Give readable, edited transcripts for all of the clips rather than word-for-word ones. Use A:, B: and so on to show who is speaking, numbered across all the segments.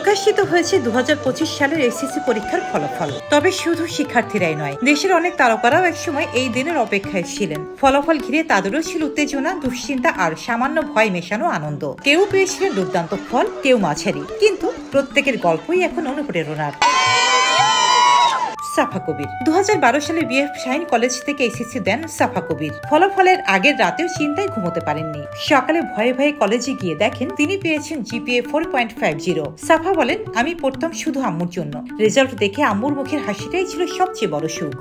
A: প্রকাশিত হয়েছে 2025 সালের এসএসসি পরীক্ষার ফলাফল। তবে শুধু শিক্ষার্থীরাই নয়, দেশের অনেক তারকারাও একসময় এই দিনের অপেক্ষায় ছিলেন। ফলাফল ঘিরে তাদেরও ছিল উত্তেজনা, দুশ্চিন্তা আর সামান্য ভয় মেশানো আনন্দ। কেউ পেয়েছিলেন দুর্দান্ত ফল, কেউ মাঝারি, কিন্তু প্রত্যেকের গল্পই এখন অনুপ্রেরণার। সাফা কবির 2012 সালে বিএফ শাহিন কলেজ থেকে এসএসসি দেন সাফা কবির। ফলাফলের আগের রাতেও চিন্তায় ঘুমোতে পারেননি। সকালে ভয়ে ভয়ে কলেজে গিয়ে দেখেন তিনি পেয়েছেন জিপিএ 4.50। সাফা বলেন, আমি পড়তাম শুধু আম্মুর জন্য। রেজাল্ট দেখে আম্মুর মুখের হাসিটাই ছিল সবচেয়ে বড় সুখ।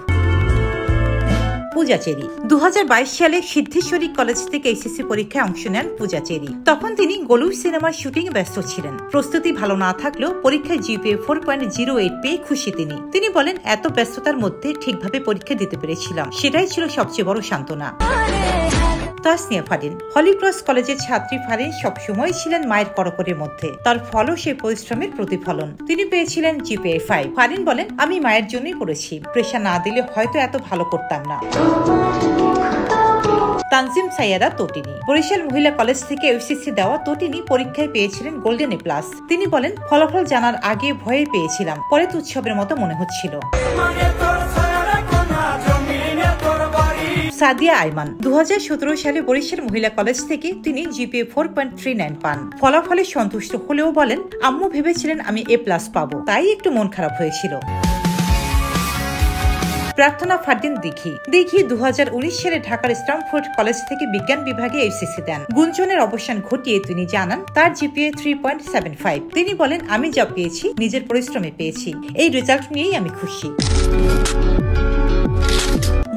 A: পূজা চেরি 2022 সালে সিদ্ধেশ্বরী কলেজ থেকে এসএসসি পরীক্ষায় অংশ নেন পূজা চেরি। তখন তিনি গোলু সিনেমার শুটিং ব্যস্ত ছিলেন। প্রস্তুতি ভালো না থাকলেও পরীক্ষায় জিপিএ 4.08 পেয়ে খুশি তিনি বলেন, এত ব্যস্ততার মধ্যে ঠিকভাবে পরীক্ষা দিতে পেরেছিলাম, সেটাই ছিল সবচেয়ে বড় সান্ত্বনা। তাসনিয়া ফারিন হলিক্রস কলেজের ছাত্রী ফারিন সবসময় ছিলেন মায়ের কড়কড়ের মধ্যে। তার ফলও সেই পরিশ্রমের প্রতিফলন। তিনি পেয়েছিলেন জিপিএ 5। ফারিন বলেন, আমি মায়ের জন্যই পড়েছি, প্রেশার না দিলে হয়তো এত ভালো করতাম না। তানজিম সাইয়ারা তটিনী বরিশাল মহিলা কলেজ থেকে এসএসসি দেওয়া তটিনী পরীক্ষায় পেয়েছিলেন গোল্ডেন এ+। তিনি বলেন, ফলাফল জানার আগে ভয়ে পেয়েছিলাম, পরে তো উৎসবের মতো মনে হচ্ছিল। সাদিয়া আইমান 2017 সালে বরিশাল মহিলা কলেজ থেকে তিনি জিপিএ 4.39 পান। ফলাফলে সন্তুষ্ট হলেও বলেন, আম্মু ভেবেছিলেন আমি এ+ পাবো, তাই একটু মন খারাপ হয়েছিল। প্রার্থনা ফারদিন দিঘি 2019 সালে ঢাকার স্ট্যামফোর্ড কলেজ থেকে বিজ্ঞান বিভাগে এসএসসি দেন। গুঞ্জনের অবসান ঘটিয়ে তিনি জানান তার জিপিএ 3.75। তিনি বলেন, আমি যা পেয়েছি নিজের পরিশ্রমে পেয়েছি, এই রেজাল্ট নিয়েই আমি খুশি।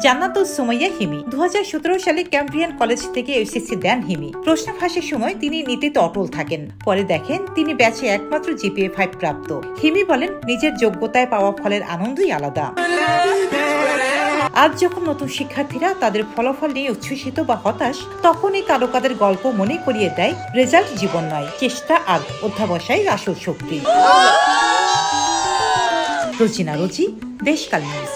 A: জান্নাতুল সুমাইয়া হিমি 2017 সালে ক্যাম্ব্রিয়ান কলেজ থেকে এসএসসি দেন হিমি। প্রশ্ন ফাঁসের সময় তিনি নীতিতে অটল থাকেন। পরে দেখেন তিনি ব্যাচে একমাত্র জিপিএ 5 প্রাপ্ত। হিমি বলেন, নিজের যোগ্যতায় পাওয়া ফলের আনন্দই আলাদা। আজ যখন নতুন শিক্ষার্থীরা তাদের ফলাফল নিয়ে উচ্ছ্বসিত বা হতাশ, তখন এই তারকাদের গল্প মনে করিয়ে দেয় রেজাল্ট জীবন নয়, চেষ্টা আর অধ্যাবসায় আসল শক্তি। রোজিনা রোজি, দেশকাল নিউজ।